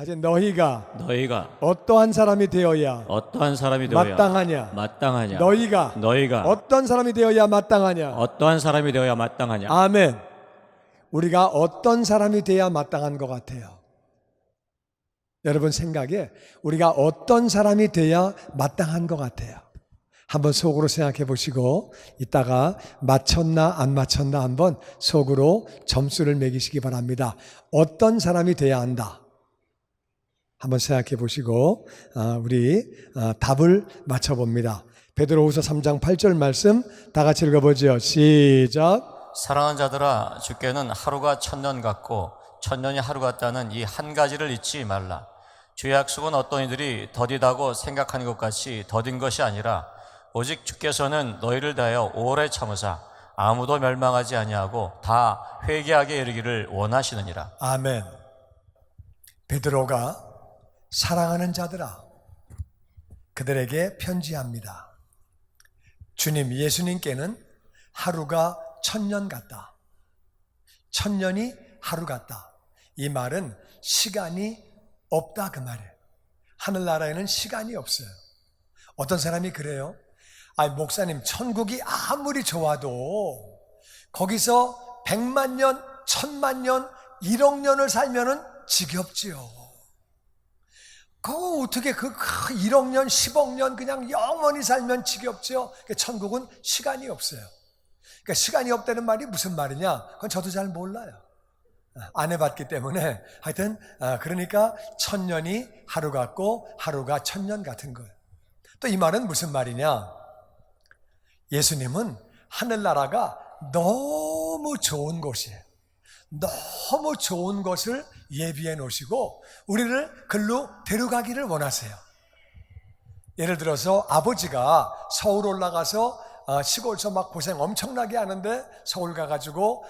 하여튼 너희가 너희가 어떠한 사람이 되어야 어떠한 사람이 되어야 마땅하냐 너희가 어떤 사람이 되어야 마땅하냐. 어떠한 사람이 되어야 마땅하냐. 아멘. 우리가 어떤 사람이 돼야 마땅한 것 같아요? 여러분 생각에 우리가 어떤 사람이 돼야 마땅한 것 같아요? 한번 속으로 생각해 보시고 이따가 맞췄나 안 맞췄나 한번 속으로 점수를 매기시기 바랍니다. 어떤 사람이 돼야 한다? 한번 생각해 보시고 우리 답을 맞춰봅니다. 베드로후서 3장 8절 말씀 다 같이 읽어보죠. 시작. 사랑하는 자들아, 주께는 하루가 천년 같고 천년이 하루 같다는 이 한 가지를 잊지 말라. 주의 약속은 어떤 이들이 더디다고 생각하는 것 같이 더딘 것이 아니라 오직 주께서는 너희를 다하여 오래 참으사 아무도 멸망하지 아니하고 다 회개하게 이르기를 원하시느니라. 아멘. 베드로가 사랑하는 자들아, 그들에게 편지합니다. 주님 예수님께는 하루가 천년 같다. 천년이 하루 같다. 이 말은 시간이 없다 그 말이에요. 하늘나라에는 시간이 없어요. 어떤 사람이 그래요. 목사님 천국이 아무리 좋아도 거기서 100만 년, 1000만 년, 1억 년을 살면은 지겹지요. 그거 어떻게 1억 년, 10억 년 그냥 영원히 살면 지겹죠. 천국은 시간이 없어요. 그러니까 시간이 없다는 말이 무슨 말이냐? 그건 저도 잘 몰라요. 안 해봤기 때문에. 하여튼 그러니까 천년이 하루 같고 하루가 천년 같은 거예요. 또 이 말은 무슨 말이냐? 예수님은 하늘나라가 너무 좋은 곳이에요. 너무 좋은 것을 예비해 놓으시고 우리를 글로 데려가기를 원하세요. 예를 들어서 아버지가 서울 올라가서 시골에서 막 고생 엄청나게 하는데 서울 가가지고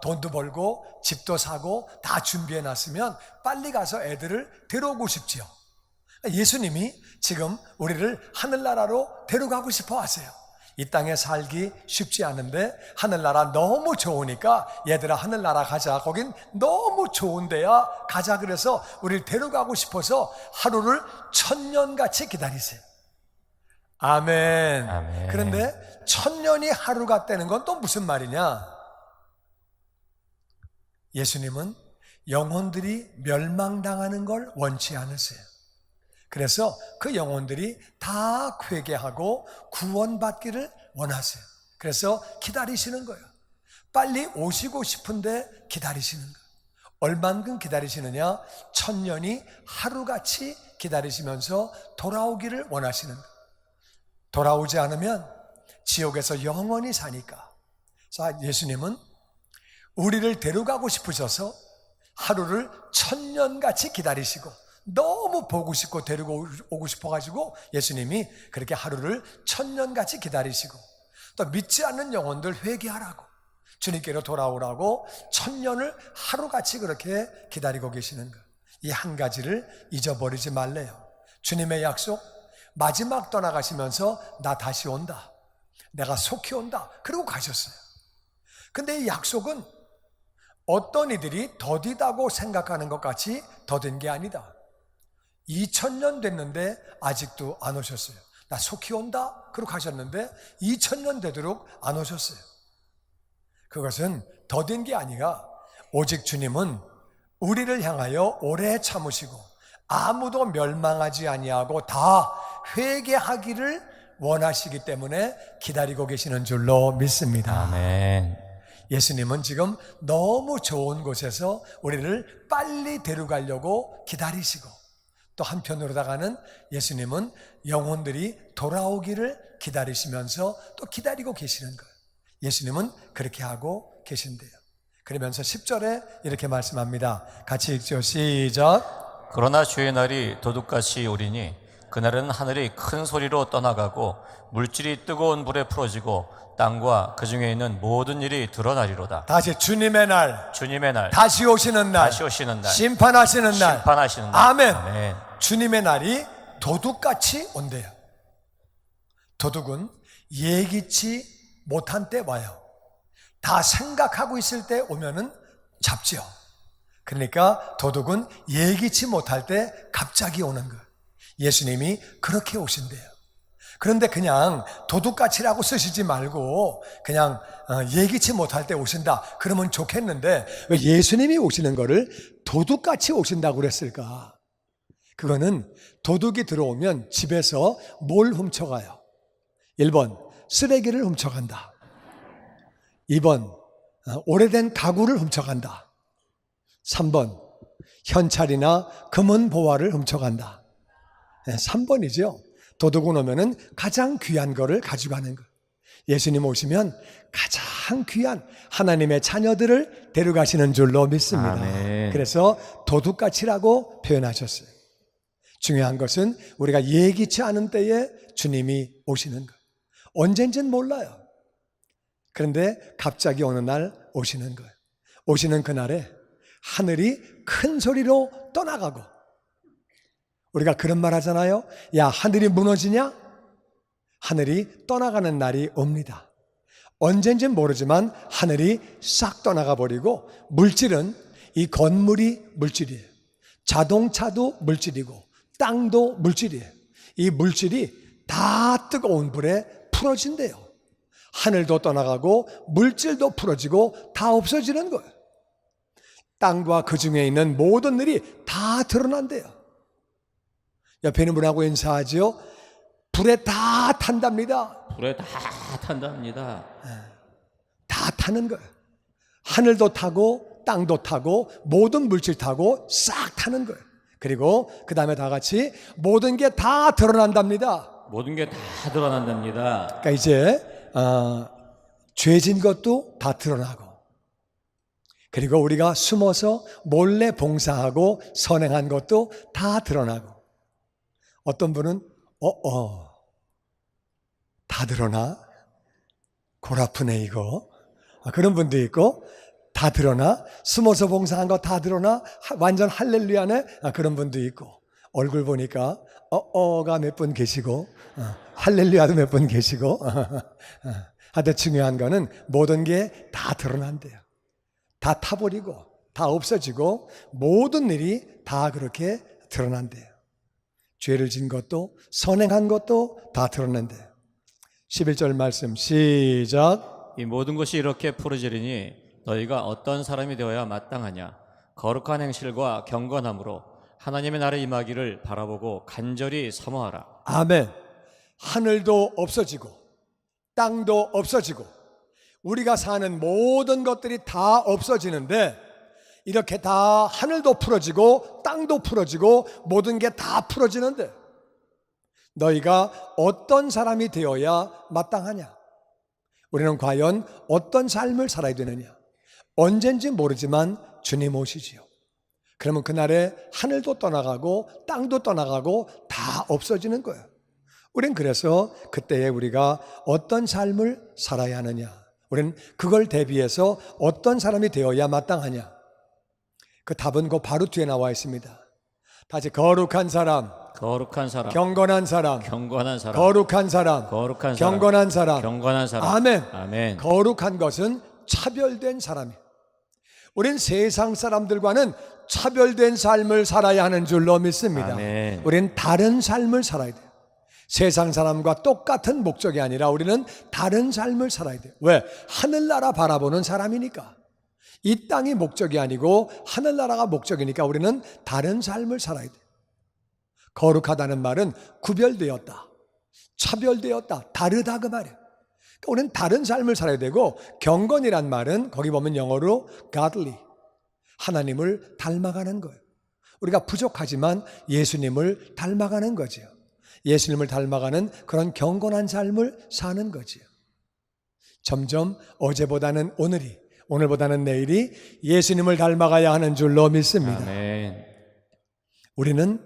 돈도 벌고 집도 사고 다 준비해 놨으면 빨리 가서 애들을 데려오고 싶지요. 예수님이 지금 우리를 하늘나라로 데려가고 싶어 하세요. 이 땅에 살기 쉽지 않은데 하늘나라 너무 좋으니까 얘들아 하늘나라 가자. 거긴 너무 좋은 데야. 가자. 그래서 우리를 데려가고 싶어서 하루를 천년같이 기다리세요. 아멘. 아멘. 그런데 천년이 하루 같다는 건 또 무슨 말이냐? 예수님은 영혼들이 멸망당하는 걸 원치 않으세요. 그래서 그 영혼들이 다 회개하고 구원받기를 원하세요. 그래서 기다리시는 거예요. 빨리 오시고 싶은데 기다리시는 거예요. 얼만큼 기다리시느냐? 천년이 하루같이 기다리시면서 돌아오기를 원하시는 거예요. 돌아오지 않으면 지옥에서 영원히 사니까. 자, 예수님은 우리를 데려가고 싶으셔서 하루를 천년같이 기다리시고 너무 보고 싶고 데리고 오고 싶어가지고 예수님이 그렇게 하루를 천년같이 기다리시고 또 믿지 않는 영혼들 회개하라고 주님께로 돌아오라고 천년을 하루같이 그렇게 기다리고 계시는 거예요. 이 한 가지를 잊어버리지 말래요. 주님의 약속, 마지막 떠나가시면서 나 다시 온다. 내가 속히 온다. 그러고 가셨어요. 근데 이 약속은 어떤 이들이 더디다고 생각하는 것 같이 더딘 게 아니다. 2000년 됐는데 아직도 안 오셨어요. 나 속히 온다. 그러고 가셨는데 2000년 되도록 안 오셨어요. 그것은 더딘 게 아니라 오직 주님은 우리를 향하여 오래 참으시고 아무도 멸망하지 아니하고 다 회개하기를 원하시기 때문에 기다리고 계시는 줄로 믿습니다. 아멘. 예수님은 지금 너무 좋은 곳에서 우리를 빨리 데려가려고 기다리시고 또 한편으로다가는 예수님은 영혼들이 돌아오기를 기다리시면서 또 기다리고 계시는 거예요. 예수님은 그렇게 하고 계신대요. 그러면서 10절에 이렇게 말씀합니다. 같이 읽죠. 시작. 그러나 주의 날이 도둑같이 오리니 그날은 하늘이 큰 소리로 떠나가고 물질이 뜨거운 불에 풀어지고 땅과 그 중에 있는 모든 일이 드러나리로다. 다시 주님의 날, 주님의 날, 다시 오시는 날, 다시 오시는 날, 심판하시는 날, 심판하시는 날. 아멘. 아멘. 주님의 날이 도둑같이 온대요. 도둑은 예기치 못한 때 와요. 다 생각하고 있을 때 오면은 잡죠. 그러니까 도둑은 예기치 못할 때 갑자기 오는 거예요. 예수님이 그렇게 오신대요. 그런데 그냥 도둑같이라고 쓰시지 말고 그냥 예기치 못할 때 오신다 그러면 좋겠는데 왜 예수님이 오시는 거를 도둑같이 오신다고 그랬을까? 그거는 도둑이 들어오면 집에서 뭘 훔쳐가요? 1번 쓰레기를 훔쳐간다. 2번 오래된 가구를 훔쳐간다. 3번 현찰이나 금은 보화를 훔쳐간다. 3번이죠. 도둑은 오면은 가장 귀한 거를 가져가는 거. 예수님 오시면 가장 귀한 하나님의 자녀들을 데려가시는 줄로 믿습니다. 아멘. 그래서 도둑같이라고 표현하셨어요. 중요한 것은 우리가 예기치 않은 때에 주님이 오시는 것. 언젠지는 몰라요. 그런데 갑자기 어느 날 오시는 거예요. 오시는 그날에 하늘이 큰 소리로 떠나가고, 우리가 그런 말 하잖아요. 야, 하늘이 무너지냐? 하늘이 떠나가는 날이 옵니다. 언젠지는 모르지만 하늘이 싹 떠나가 버리고, 물질은 이 건물이 물질이에요. 자동차도 물질이고 땅도 물질이에요. 이 물질이 다 뜨거운 불에 풀어진대요. 하늘도 떠나가고 물질도 풀어지고 다 없어지는 거예요. 땅과 그 중에 있는 모든 일이 다 드러난대요. 옆에 있는 분하고 인사하죠. 불에 다 탄답니다. 불에 다 탄답니다. 다 타는 거예요. 하늘도 타고 땅도 타고 모든 물질 타고 싹 타는 거예요. 그리고 그 다음에 다 같이 모든 게 다 드러난답니다. 모든 게 다 드러난답니다. 그러니까 이제 죄진 것도 다 드러나고, 그리고 우리가 숨어서 몰래 봉사하고 선행한 것도 다 드러나고, 어떤 분은 다 드러나? 골 아프네 이거. 그런 분도 있고, 다 드러나? 숨어서 봉사한 거 다 드러나? 완전 할렐루야네? 그런 분도 있고, 얼굴 보니까 가 몇 분 계시고 할렐루야도 몇 분 계시고 하여튼 중요한 거는 모든 게 다 드러난대요. 다 타버리고 다 없어지고 모든 일이 다 그렇게 드러난대요. 죄를 진 것도 선행한 것도 다 드러낸대요. 11절 말씀 시작. 이 모든 것이 이렇게 풀어지리니 너희가 어떤 사람이 되어야 마땅하냐? 거룩한 행실과 경건함으로 하나님의 나라에 임하기를 바라보고 간절히 사모하라. 아멘. 하늘도 없어지고 땅도 없어지고 우리가 사는 모든 것들이 다 없어지는데, 이렇게 다 하늘도 풀어지고 땅도 풀어지고 모든 게 다 풀어지는데 너희가 어떤 사람이 되어야 마땅하냐? 우리는 과연 어떤 삶을 살아야 되느냐? 언젠지 모르지만 주님 오시지요. 그러면 그날에 하늘도 떠나가고 땅도 떠나가고 다 없어지는 거예요. 우린 그래서 그때에 우리가 어떤 삶을 살아야 하느냐? 우리는 그걸 대비해서 어떤 사람이 되어야 마땅하냐? 그 답은 그 바로 뒤에 나와 있습니다. 다시 거룩한 사람, 거룩한 사람, 경건한 사람, 경건한 사람, 거룩한 사람, 거룩한 사람, 경건한 사람, 경건한 사람. 아멘. 아멘. 거룩한 것은 차별된 사람이에요. 우린 세상 사람들과는 차별된 삶을 살아야 하는 줄로 믿습니다. 아멘. 우린 다른 삶을 살아야 돼요. 세상 사람과 똑같은 목적이 아니라 우리는 다른 삶을 살아야 돼요. 왜? 하늘나라 바라보는 사람이니까. 이 땅이 목적이 아니고 하늘나라가 목적이니까 우리는 다른 삶을 살아야 돼요. 거룩하다는 말은 구별되었다, 차별되었다, 다르다 그 말이에요. 그러니까 우리는 다른 삶을 살아야 되고, 경건이란 말은 거기 보면 영어로 godly, 하나님을 닮아가는 거예요. 우리가 부족하지만 예수님을 닮아가는 거죠. 예수님을 닮아가는 그런 경건한 삶을 사는 거지요. 점점 어제보다는 오늘이, 오늘보다는 내일이 예수님을 닮아가야 하는 줄로 믿습니다. 아멘. 우리는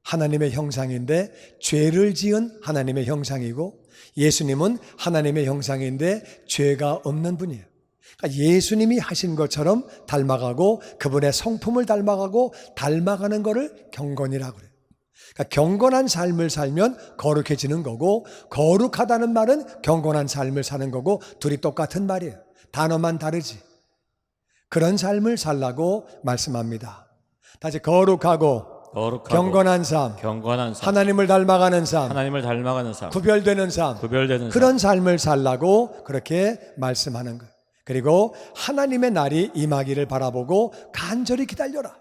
하나님의 형상인데 죄를 지은 하나님의 형상이고, 예수님은 하나님의 형상인데 죄가 없는 분이에요. 그러니까 예수님이 하신 것처럼 닮아가고 그분의 성품을 닮아가고 닮아가는 것을 경건이라고 그래요. 그러니까 경건한 삶을 살면 거룩해지는 거고, 거룩하다는 말은 경건한 삶을 사는 거고, 둘이 똑같은 말이에요. 단어만 다르지. 그런 삶을 살라고 말씀합니다. 다시 거룩하고 경건한 삶, 하나님을 닮아가는 삶, 하나님을 닮아가는 삶, 구별되는 삶, 구별되는 그런 삶을 살라고 그렇게 말씀하는 거예요. 그리고 하나님의 날이 임하기를 바라보고 간절히 기다려라.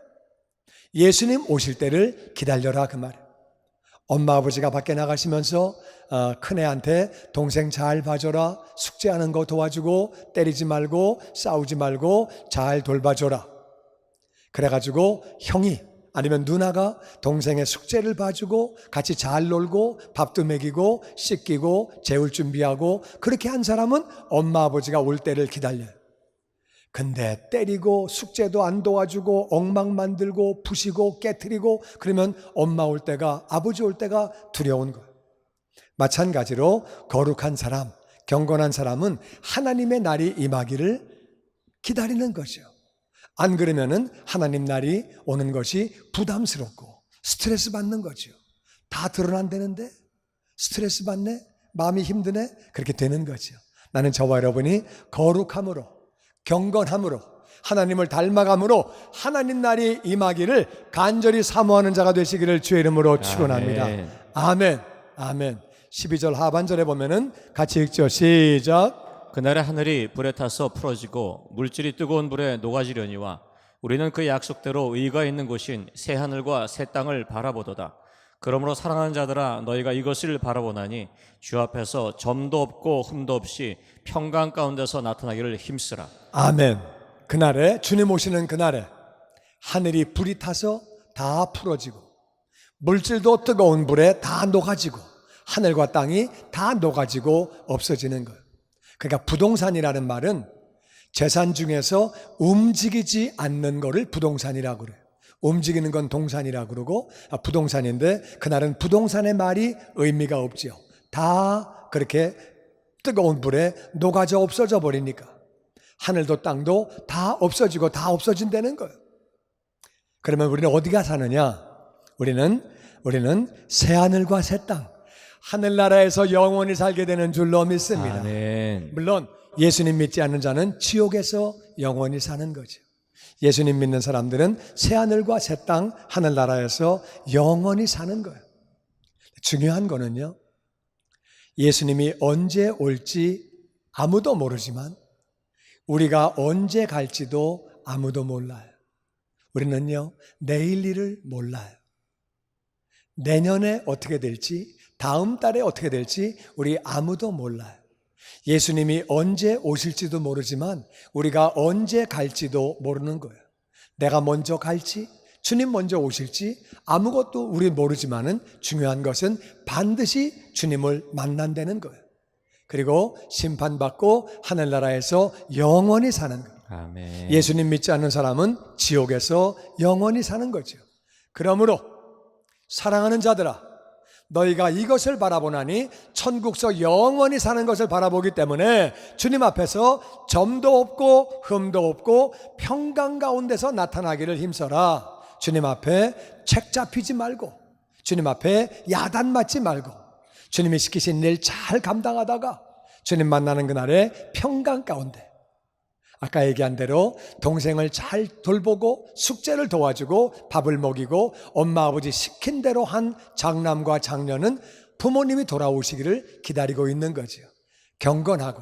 예수님 오실 때를 기다려라 그 말이에요. 엄마 아버지가 밖에 나가시면서 큰애한테 동생 잘 봐줘라, 숙제하는 거 도와주고 때리지 말고 싸우지 말고 잘 돌봐줘라. 그래가지고 형이 아니면 누나가 동생의 숙제를 봐주고 같이 잘 놀고 밥도 먹이고 씻기고 재울 준비하고 그렇게 한 사람은 엄마 아버지가 올 때를 기다려요. 근데 때리고 숙제도 안 도와주고 엉망 만들고 부시고 깨트리고 그러면 엄마 올 때가, 아버지 올 때가 두려운 거예요. 마찬가지로 거룩한 사람, 경건한 사람은 하나님의 날이 임하기를 기다리는 거죠. 안 그러면은 하나님 날이 오는 것이 부담스럽고 스트레스 받는 거죠. 다 드러난다는데 스트레스 받네, 마음이 힘드네, 그렇게 되는 거죠. 나는 저와 여러분이 거룩함으로, 경건함으로, 하나님을 닮아감으로 하나님 날이 임하기를 간절히 사모하는 자가 되시기를 주의 이름으로 축원합니다. 아멘. 아멘. 12절 하반절에 보면은 같이 읽죠. 시작. 그날에 하늘이 불에 타서 풀어지고 물질이 뜨거운 불에 녹아지려니와 우리는 그 약속대로 의가 있는 곳인 새 하늘과 새 땅을 바라보도다. 그러므로 사랑하는 자들아, 너희가 이것을 바라보나니 주 앞에서 점도 없고 흠도 없이 평강 가운데서 나타나기를 힘쓰라. 아멘. 그날에, 주님 오시는 그날에 하늘이 불이 타서 다 풀어지고 물질도 뜨거운 불에 다 녹아지고 하늘과 땅이 다 녹아지고 없어지는 거예요. 그러니까 부동산이라는 말은 재산 중에서 움직이지 않는 거를 부동산이라고 그래요. 움직이는 건 동산이라고 그러고 부동산인데 그날은 부동산의 말이 의미가 없지요. 다 그렇게 뜨거운 불에 녹아져 없어져 버리니까 하늘도 땅도 다 없어지고 다 없어진다는 거예요. 그러면 우리는 어디가 사느냐? 우리는 새하늘과 새 땅, 하늘나라에서 영원히 살게 되는 줄로 믿습니다. 아멘. 물론 예수님 믿지 않는 자는 지옥에서 영원히 사는 거죠. 예수님 믿는 사람들은 새하늘과 새 땅, 하늘나라에서 영원히 사는 거예요. 중요한 거는요, 예수님이 언제 올지 아무도 모르지만 우리가 언제 갈지도 아무도 몰라요. 우리는요, 내일 일을 몰라요. 내년에 어떻게 될지, 다음 달에 어떻게 될지 우리 아무도 몰라요. 예수님이 언제 오실지도 모르지만 우리가 언제 갈지도 모르는 거예요. 내가 먼저 갈지, 주님 먼저 오실지 아무것도 우리 모르지만은 중요한 것은 반드시 주님을 만난다는 거예요. 그리고 심판받고 하늘나라에서 영원히 사는 거예요. 아멘. 예수님 믿지 않는 사람은 지옥에서 영원히 사는 거죠. 그러므로 사랑하는 자들아, 너희가 이것을 바라보나니 천국서 영원히 사는 것을 바라보기 때문에 주님 앞에서 점도 없고 흠도 없고 평강 가운데서 나타나기를 힘써라. 주님 앞에 책 잡히지 말고, 주님 앞에 야단 맞지 말고, 주님이 시키신 일 잘 감당하다가 주님 만나는 그날에 평강 가운데, 아까 얘기한 대로 동생을 잘 돌보고 숙제를 도와주고 밥을 먹이고 엄마 아버지 시킨 대로 한 장남과 장녀는 부모님이 돌아오시기를 기다리고 있는 거죠. 경건하고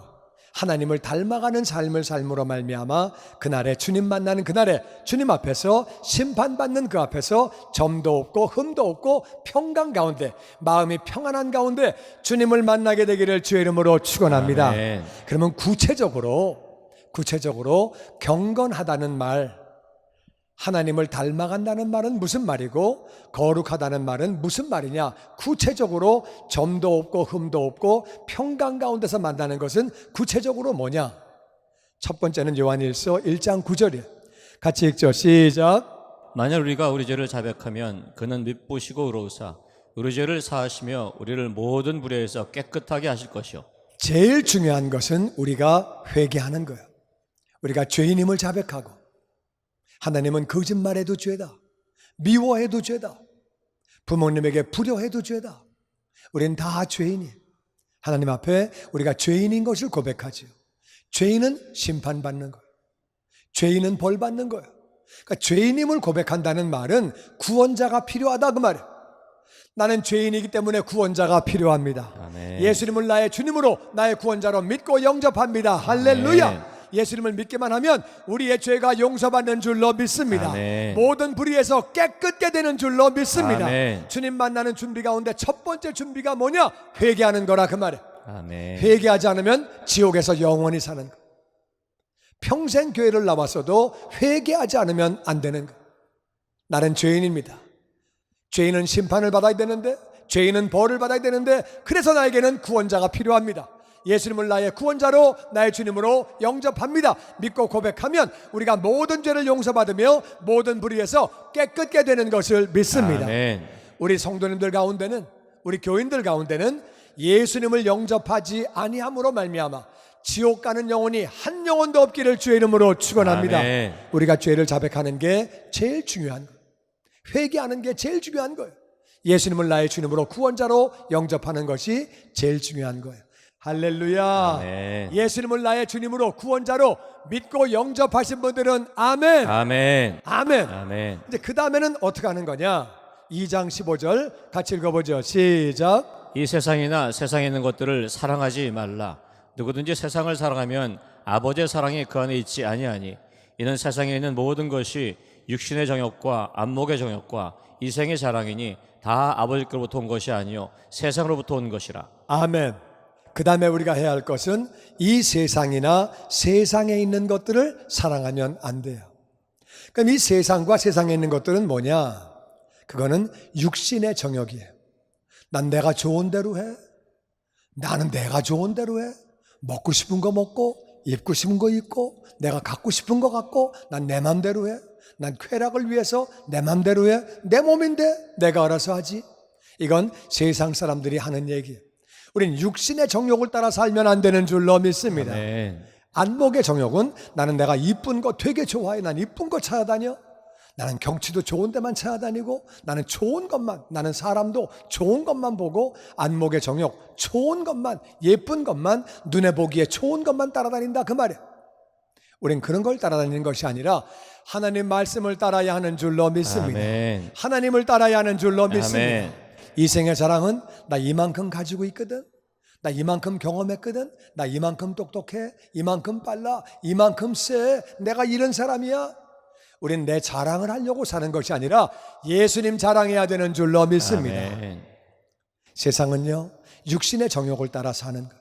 하나님을 닮아가는 삶을 삶으로 말미암아 그날에 주님 만나는 그날에 주님 앞에서 심판받는 그 앞에서 점도 없고 흠도 없고 평강 가운데, 마음이 평안한 가운데 주님을 만나게 되기를 주의 이름으로 축원합니다. 아멘. 그러면 구체적으로 경건하다는 말, 하나님을 닮아간다는 말은 무슨 말이고 거룩하다는 말은 무슨 말이냐? 구체적으로 점도 없고 흠도 없고 평강 가운데서 만나는 것은 구체적으로 뭐냐? 첫 번째는 요한일서 1장 9절이에요. 같이 읽죠. 시작. 만약 우리가 우리 죄를 자백하면 그는 미쁘시고 의로우사 우리 죄를 사하시며 우리를 모든 불의에서 깨끗하게 하실 것이요. 제일 중요한 것은 우리가 회개하는 거예요. 우리가 죄인임을 자백하고, 하나님은 거짓말해도 죄다, 미워해도 죄다, 부모님에게 불효해도 죄다. 우리는 다 죄인이에요. 하나님 앞에 우리가 죄인인 것을 고백하지요. 죄인은 심판받는 거예요. 죄인은 벌 받는 거예요. 그러니까 죄인임을 고백한다는 말은 구원자가 필요하다 그 말이에요. 나는 죄인이기 때문에 구원자가 필요합니다. 아멘. 예수님을 나의 주님으로 나의 구원자로 믿고 영접합니다. 할렐루야. 예수님을 믿기만 하면 우리의 죄가 용서받는 줄로 믿습니다. 아멘. 모든 불의에서 깨끗게 되는 줄로 믿습니다. 아멘. 주님 만나는 준비 가운데 첫 번째 준비가 뭐냐? 회개하는 거라 그 말이에요. 아멘. 회개하지 않으면 지옥에서 영원히 사는 거. 평생 교회를 나왔어도 회개하지 않으면 안 되는 거. 나는 죄인입니다. 죄인은 심판을 받아야 되는데, 죄인은 벌을 받아야 되는데, 그래서 나에게는 구원자가 필요합니다. 예수님을 나의 구원자로, 나의 주님으로 영접합니다. 믿고 고백하면 우리가 모든 죄를 용서받으며 모든 불의에서 깨끗게 되는 것을 믿습니다. 아멘. 우리 성도님들 가운데는, 우리 교인들 가운데는 예수님을 영접하지 아니함으로 말미암아 지옥 가는 영혼이 한 영혼도 없기를 주의 이름으로 축원합니다. 아멘. 우리가 죄를 자백하는 게 제일 중요한 거예요. 회개하는 게 제일 중요한 거예요. 예수님을 나의 주님으로 구원자로 영접하는 것이 제일 중요한 거예요. 할렐루야. 아멘. 예수님을 나의 주님으로 구원자로 믿고 영접하신 분들은 아멘. 아멘. 아멘. 아멘. 이제 그 다음에는 어떻게 하는 거냐? 2장 15절 같이 읽어보죠. 시작. 이 세상이나 세상에 있는 것들을 사랑하지 말라. 누구든지 세상을 사랑하면 아버지의 사랑이 그 안에 있지 아니하니 이는 세상에 있는 모든 것이 육신의 정욕과 안목의 정욕과 이생의 자랑이니 다 아버지께로부터 온 것이 아니요 세상으로부터 온 것이라. 아멘. 그 다음에 우리가 해야 할 것은 이 세상이나 세상에 있는 것들을 사랑하면 안 돼요. 그럼 이 세상과 세상에 있는 것들은 뭐냐? 그거는 육신의 정욕이에요. 난 내가 좋은 대로 해. 나는 내가 좋은 대로 해. 먹고 싶은 거 먹고 입고 싶은 거 입고 내가 갖고 싶은 거 갖고 난 내 맘대로 해. 난 쾌락을 위해서 내 맘대로 해. 내 몸인데 내가 알아서 하지. 이건 세상 사람들이 하는 얘기예요. 우린 육신의 정욕을 따라 살면 안 되는 줄로 믿습니다. 아멘. 안목의 정욕은 나는 내가 이쁜 거 되게 좋아해. 난 이쁜 거 찾아다녀. 나는 경치도 좋은 데만 찾아다니고 나는 좋은 것만, 나는 사람도 좋은 것만 보고 안목의 정욕, 좋은 것만, 예쁜 것만, 눈에 보기에 좋은 것만 따라다닌다 그 말이야. 우린 그런 걸 따라다니는 것이 아니라 하나님 말씀을 따라야 하는 줄로 믿습니다. 아멘. 하나님을 따라야 하는 줄로 믿습니다. 아멘. 이 생의 자랑은 나 이만큼 가지고 있거든. 나 이만큼 경험했거든. 나 이만큼 똑똑해. 이만큼 빨라. 이만큼 세. 내가 이런 사람이야. 우린 내 자랑을 하려고 사는 것이 아니라 예수님 자랑해야 되는 줄로 믿습니다. 아멘. 세상은요, 육신의 정욕을 따라 사는 것,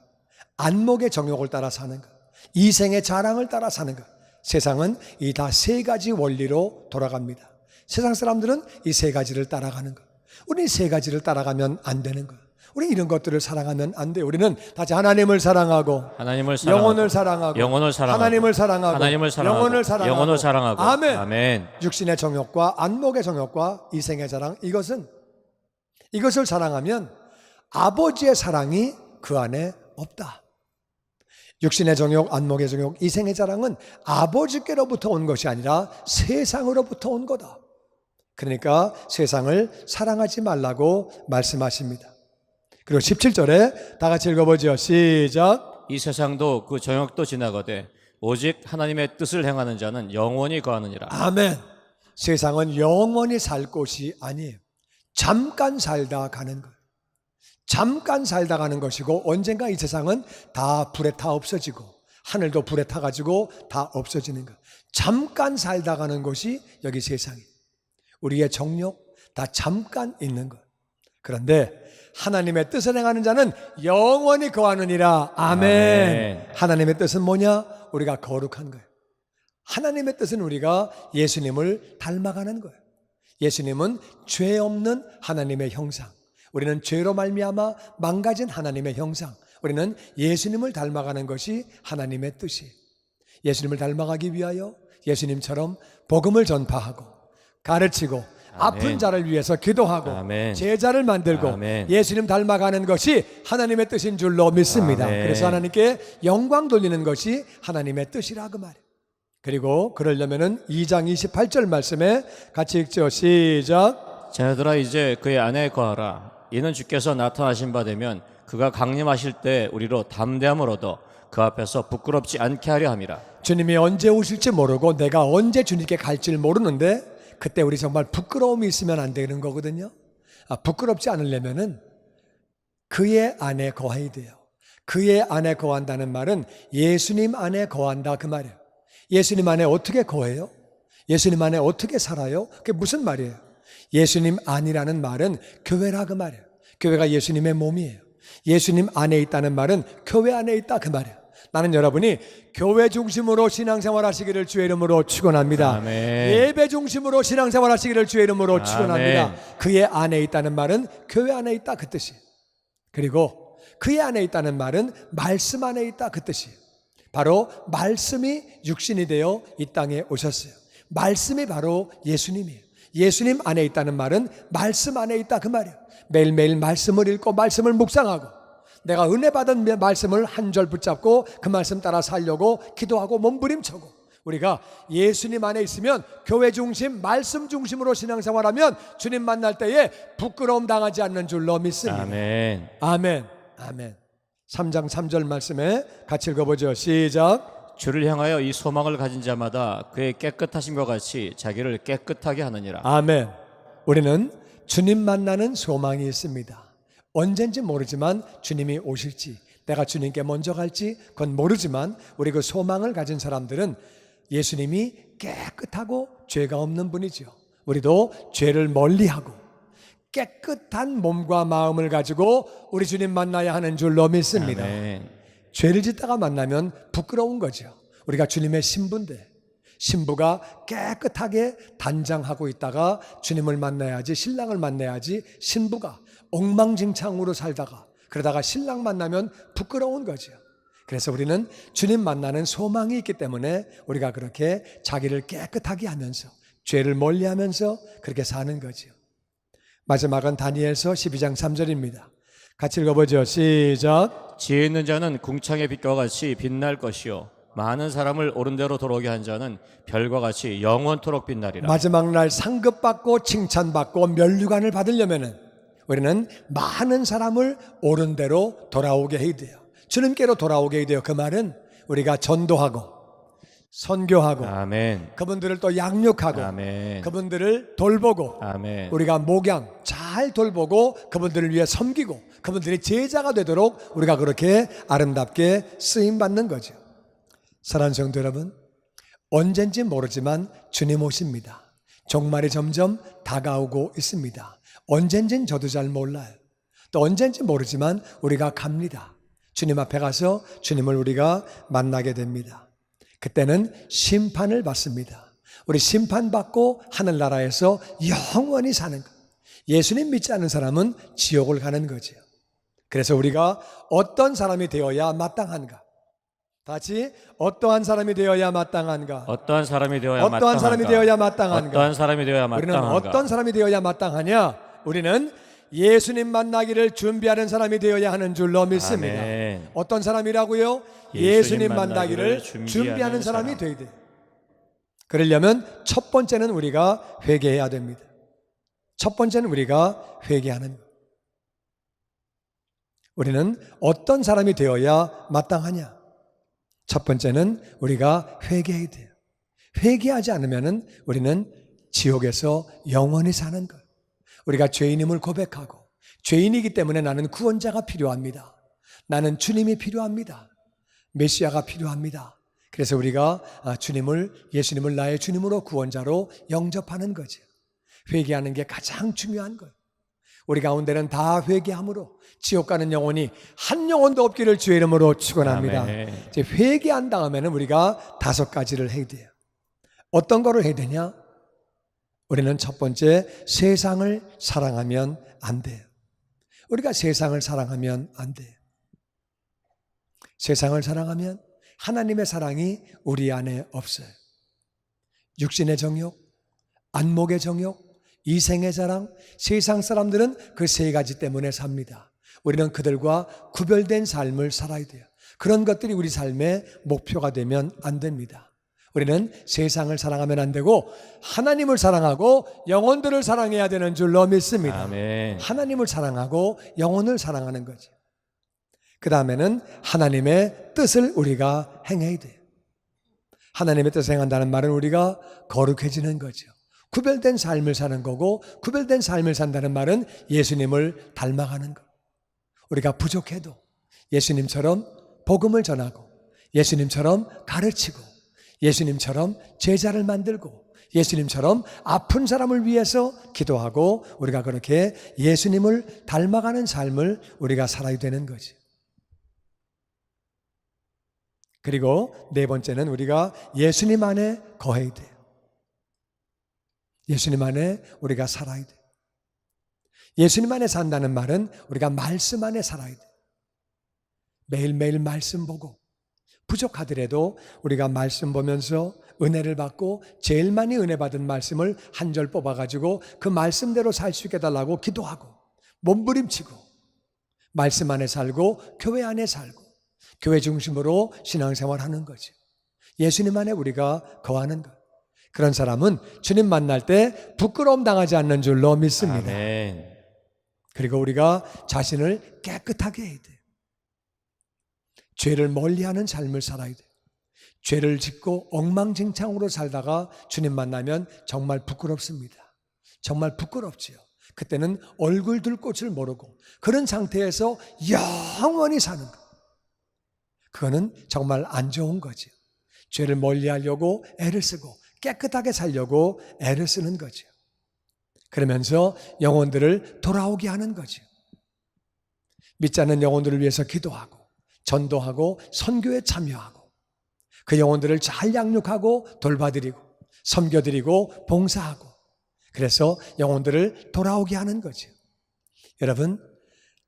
안목의 정욕을 따라 사는 것, 이생의 자랑을 따라 사는 것. 세상은 이 다 세 가지 원리로 돌아갑니다. 세상 사람들은 이 세 가지를 따라가는 것. 우리 세 가지를 따라가면 안 되는 것. 우리 이런 것들을 사랑하면 안 돼요. 우리는 다시 하나님을 사랑하고 하나님을 사랑하고 영혼을 사랑하고 영혼을 사랑하고 하나님을 사랑하고 하나님을 사랑하고 영혼을 사랑하고 영혼을 사랑하고 아멘. 아멘. 육신의 정욕과 안목의 정욕과 이생의 자랑, 이것을 사랑하면 아버지의 사랑이 그 안에 없다. 육신의 정욕, 안목의 정욕, 이생의 자랑은 아버지께로부터 온 것이 아니라 세상으로부터 온 거다. 그러니까 세상을 사랑하지 말라고 말씀하십니다. 그리고 17절에 다 같이 읽어보죠. 시작. 이 세상도 그 정욕도 지나가되 오직 하나님의 뜻을 행하는 자는 영원히 거하느니라. 아멘. 세상은 영원히 살 곳이 아니에요. 잠깐 살다 가는 거예요. 잠깐 살다 가는 것이고 언젠가 이 세상은 다 불에 타 없어지고 하늘도 불에 타가지고 다 없어지는 거예요. 잠깐 살다 가는 것이 여기 세상이에요. 우리의 정욕 다 잠깐 있는 거예요. 그런데 하나님의 뜻을 행하는 자는 영원히 거하느니라. 아멘. 아멘. 하나님의 뜻은 뭐냐? 우리가 거룩한 거예요. 하나님의 뜻은 우리가 예수님을 닮아가는 거예요. 예수님은 죄 없는 하나님의 형상. 우리는 죄로 말미암아 망가진 하나님의 형상. 우리는 예수님을 닮아가는 것이 하나님의 뜻이에요. 예수님을 닮아가기 위하여 예수님처럼 복음을 전파하고 가르치고 아멘. 아픈 자를 위해서 기도하고 아멘. 제자를 만들고 아멘. 예수님 닮아가는 것이 하나님의 뜻인 줄로 믿습니다. 아멘. 그래서 하나님께 영광 돌리는 것이 하나님의 뜻이라 그 말이에요. 그리고 그러려면은 2장 28절 말씀에 같이 읽죠. 시작. 자녀들아 이제 그의 안에 거하라. 이는 주께서 나타나신 바 되면 그가 강림하실 때 우리로 담대함을 얻어 그 앞에서 부끄럽지 않게 하려 함이라. 주님이 언제 오실지 모르고 내가 언제 주님께 갈지를 모르는데 그때 우리 정말 부끄러움이 있으면 안 되는 거거든요. 부끄럽지 않으려면은 그의 안에 거해야 돼요. 그의 안에 거한다는 말은 예수님 안에 거한다 그 말이에요. 예수님 안에 어떻게 거해요? 예수님 안에 어떻게 살아요? 그게 무슨 말이에요? 예수님 안이라는 말은 교회라 그 말이에요. 교회가 예수님의 몸이에요. 예수님 안에 있다는 말은 교회 안에 있다 그 말이에요. 나는 여러분이 교회 중심으로 신앙생활 하시기를 주의 이름으로 축원합니다. 아멘. 예배 중심으로 신앙생활 하시기를 주의 이름으로 축원합니다. 아멘. 그의 안에 있다는 말은 교회 안에 있다 그 뜻이에요. 그리고 그의 안에 있다는 말은 말씀 안에 있다 그 뜻이에요. 바로 말씀이 육신이 되어 이 땅에 오셨어요. 말씀이 바로 예수님이에요. 예수님 안에 있다는 말은 말씀 안에 있다 그 말이에요. 매일매일 말씀을 읽고 말씀을 묵상하고 내가 은혜 받은 말씀을 한 절 붙잡고 그 말씀 따라 살려고 기도하고 몸부림쳐고 우리가 예수님 안에 있으면 교회 중심, 말씀 중심으로 신앙생활하면 주님 만날 때에 부끄러움 당하지 않는 줄로 믿습니다. 아멘. 아멘. 아멘. 3장 3절 말씀에 같이 읽어보죠. 시작. 주를 향하여 이 소망을 가진 자마다 그의 깨끗하심과 같이 자기를 깨끗하게 하느니라. 아멘. 우리는 주님 만나는 소망이 있습니다. 언젠지 모르지만 주님이 오실지 내가 주님께 먼저 갈지 그건 모르지만 우리 그 소망을 가진 사람들은 예수님이 깨끗하고 죄가 없는 분이죠. 우리도 죄를 멀리하고 깨끗한 몸과 마음을 가지고 우리 주님 만나야 하는 줄로 믿습니다. 아멘. 죄를 짓다가 만나면 부끄러운 거죠. 우리가 주님의 신부인데 신부가 깨끗하게 단장하고 있다가 주님을 만나야지, 신랑을 만나야지, 신부가 엉망진창으로 살다가 그러다가 신랑 만나면 부끄러운 거죠. 그래서 우리는 주님 만나는 소망이 있기 때문에 우리가 그렇게 자기를 깨끗하게 하면서 죄를 멀리하면서 그렇게 사는 거죠. 마지막은 다니엘서 12장 3절입니다. 같이 읽어보죠. 시작. 지혜 있는 자는 궁창의 빛과 같이 빛날 것이요 많은 사람을 옳은 대로 돌아오게 한 자는 별과 같이 영원토록 빛나리라. 마지막 날 상급받고 칭찬받고 면류관을 받으려면은 우리는 많은 사람을 옳은 대로 돌아오게 해야 돼요. 주님께로 돌아오게 해야 돼요. 그 말은 우리가 전도하고 선교하고 아멘. 그분들을 또 양육하고 아멘. 그분들을 돌보고 아멘. 우리가 목양 잘 돌보고 그분들을 위해 섬기고 그분들이 제자가 되도록 우리가 그렇게 아름답게 쓰임받는 거죠. 사랑하는 성도 여러분, 언젠지 모르지만 주님 오십니다. 종말이 점점 다가오고 있습니다. 언젠진 저도 잘 몰라요. 또 언젠지 모르지만 우리가 갑니다. 주님 앞에 가서 주님을 우리가 만나게 됩니다. 그때는 심판을 받습니다. 우리 심판받고 하늘나라에서 영원히 사는 것. 예수님 믿지 않는 사람은 지옥을 가는 거죠. 그래서 우리가 어떤 사람이 되어야 마땅한가? 다시 어떠한 사람이 되어야 마땅한가? 어떠한 사람이 되어야 어떠한 마땅한가? 사람이 되어야 마땅한가? 어떠한 사람이 되어야 우리는 마땅한가? 어떤 사람이 되어야 마땅하냐? 우리는 예수님 만나기를 준비하는 사람이 되어야 하는 줄로 믿습니다. 아멘. 어떤 사람이라고요? 예수님 예수님 만나기를 만나기를 준비하는 사람이 사람. 되어야 돼요. 그러려면 첫 번째는 우리가 회개해야 됩니다. 첫 번째는 우리가 회개하는 것. 우리는 어떤 사람이 되어야 마땅하냐? 첫 번째는 우리가 회개해야 돼요. 회개하지 않으면 우리는 지옥에서 영원히 사는 것. 우리가 죄인임을 고백하고 죄인이기 때문에 나는 구원자가 필요합니다. 나는 주님이 필요합니다. 메시아가 필요합니다. 그래서 우리가 예수님을 나의 주님으로 구원자로 영접하는 거죠. 회개하는 게 가장 중요한 거예요. 우리 가운데는 다 회개함으로 지옥 가는 영혼이 한 영혼도 없기를 주의 이름으로 축원합니다. 아멘. 이제 회개한 다음에는 우리가 5가지를 해야 돼요. 어떤 거를 해야 되냐? 우리는 첫 번째 세상을 사랑하면 안 돼요. 우리가 세상을 사랑하면 안 돼요. 세상을 사랑하면 하나님의 사랑이 우리 안에 없어요. 육신의 정욕, 안목의 정욕, 이생의 자랑, 세상 사람들은 그 3가지 때문에 삽니다. 우리는 그들과 구별된 삶을 살아야 돼요. 그런 것들이 우리 삶의 목표가 되면 안 됩니다. 우리는 세상을 사랑하면 안 되고 하나님을 사랑하고 영혼들을 사랑해야 되는 줄로 믿습니다. 아멘. 하나님을 사랑하고 영혼을 사랑하는 거죠. 그 다음에는 하나님의 뜻을 우리가 행해야 돼요. 하나님의 뜻을 행한다는 말은 우리가 거룩해지는 거죠. 구별된 삶을 사는 거고, 구별된 삶을 산다는 말은 예수님을 닮아가는 것. 우리가 부족해도 예수님처럼 복음을 전하고, 예수님처럼 가르치고, 예수님처럼 제자를 만들고, 예수님처럼 아픈 사람을 위해서 기도하고, 우리가 그렇게 예수님을 닮아가는 삶을 우리가 살아야 되는 거지. 그리고 네 번째는 우리가 예수님 안에 거해야 돼요. 예수님 안에 우리가 살아야 돼요. 예수님 안에 산다는 말은 우리가 말씀 안에 살아야 돼요. 매일매일 말씀 보고, 부족하더라도 우리가 말씀 보면서 은혜를 받고 제일 많이 은혜 받은 말씀을 한 절 뽑아가지고 그 말씀대로 살 수 있게 해달라고 기도하고, 몸부림치고, 말씀 안에 살고 교회 안에 살고, 교회 중심으로 신앙생활하는 거죠. 예수님 안에 우리가 거하는 것. 그런 사람은 주님 만날 때 부끄러움 당하지 않는 줄로 믿습니다. 아멘. 그리고 우리가 자신을 깨끗하게 해야 돼요. 죄를 멀리하는 삶을 살아야 돼요. 죄를 짓고 엉망진창으로 살다가 주님 만나면 정말 부끄럽습니다. 정말 부끄럽지요. 그때는 얼굴 들 곳을 모르고 그런 상태에서 영원히 사는 것. 그거는 정말 안 좋은 거죠. 죄를 멀리하려고 애를 쓰고 깨끗하게 살려고 애를 쓰는 거죠. 그러면서 영혼들을 돌아오게 하는 거죠. 믿지 않는 영혼들을 위해서 기도하고 전도하고 선교에 참여하고 그 영혼들을 잘 양육하고 돌봐드리고 섬겨드리고 봉사하고, 그래서 영혼들을 돌아오게 하는 거죠. 여러분,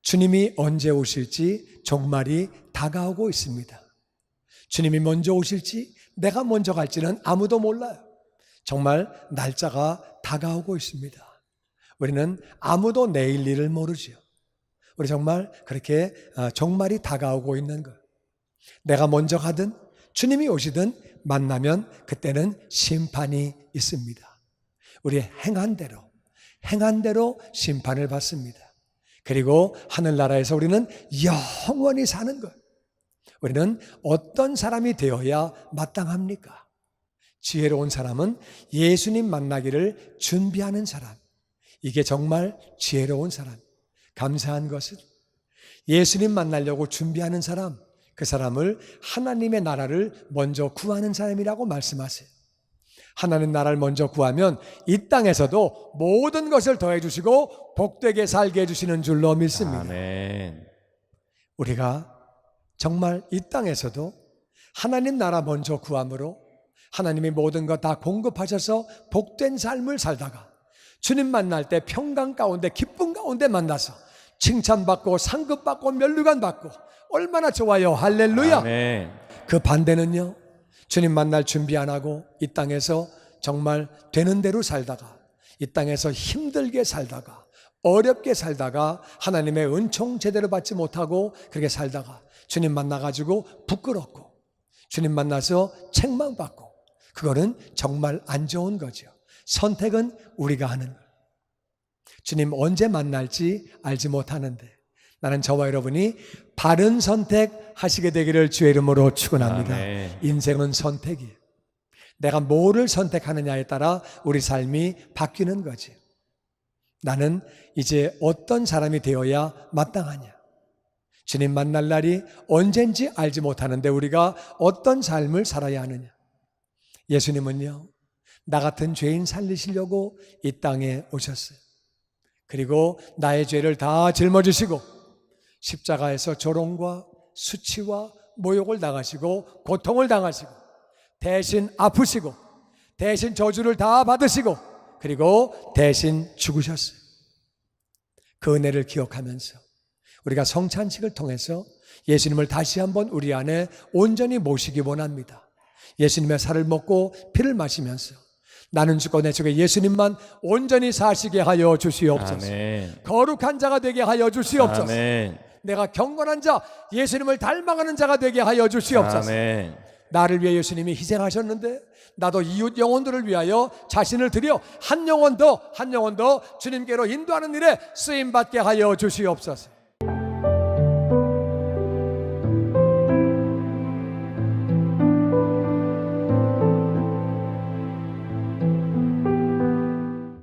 주님이 언제 오실지 종말이 다가오고 있습니다. 주님이 먼저 오실지 내가 먼저 갈지는 아무도 몰라요. 정말 날짜가 다가오고 있습니다. 우리는 아무도 내일 일을 모르죠. 우리 정말 그렇게 종말이 다가오고 있는 것. 내가 먼저 가든 주님이 오시든 만나면 그때는 심판이 있습니다. 우리 행한 대로 심판을 받습니다. 그리고 하늘나라에서 우리는 영원히 사는 것. 우리는 어떤 사람이 되어야 마땅합니까? 지혜로운 사람은 예수님 만나기를 준비하는 사람. 이게 정말 지혜로운 사람. 감사한 것은 예수님 만나려고 준비하는 사람, 그 사람을 하나님의 나라를 먼저 구하는 사람이라고 말씀하세요. 하나님 나라를 먼저 구하면 이 땅에서도 모든 것을 더해 주시고 복되게 살게 해주시는 줄로 믿습니다. 아멘. 우리가 정말 이 땅에서도 하나님 나라 먼저 구함으로 하나님이 모든 것 다 공급하셔서 복된 삶을 살다가 주님 만날 때 평강 가운데 기쁨 가운데 만나서 칭찬받고 상급받고 면류관 받고 얼마나 좋아요. 할렐루야. 아멘. 그 반대는요, 주님 만날 준비 안 하고 이 땅에서 정말 되는 대로 살다가 이 땅에서 힘들게 살다가 어렵게 살다가 하나님의 은총 제대로 받지 못하고 그렇게 살다가 주님 만나가지고 부끄럽고 주님 만나서 책망받고, 그거는 정말 안 좋은 거죠. 선택은 우리가 하는 거예요. 주님 언제 만날지 알지 못하는데 나는 저와 여러분이 바른 선택하시게 되기를 주의 이름으로 축원합니다. 아멘. 인생은 선택이에요. 내가 뭐를 선택하느냐에 따라 우리 삶이 바뀌는 거지. 나는 이제 어떤 사람이 되어야 마땅하냐. 주님 만날 날이 언젠지 알지 못하는데 우리가 어떤 삶을 살아야 하느냐. 예수님은요, 나 같은 죄인 살리시려고 이 땅에 오셨어요. 그리고 나의 죄를 다 짊어지시고 십자가에서 조롱과 수치와 모욕을 당하시고 고통을 당하시고 대신 아프시고 대신 저주를 다 받으시고 그리고 대신 죽으셨어요. 그 은혜를 기억하면서 우리가 성찬식을 통해서 예수님을 다시 한번 우리 안에 온전히 모시기 원합니다. 예수님의 살을 먹고 피를 마시면서 나는 죽고 내 속에 예수님만 온전히 사시게 하여 주시옵소서. 아멘. 거룩한 자가 되게 하여 주시옵소서. 아멘. 내가 경건한 자, 예수님을 닮아가는 자가 되게 하여 주시옵소서. 아멘. 나를 위해 예수님이 희생하셨는데 나도 이웃 영혼들을 위하여 자신을 드려 한 영혼 더 주님께로 인도하는 일에 쓰임받게 하여 주시옵소서.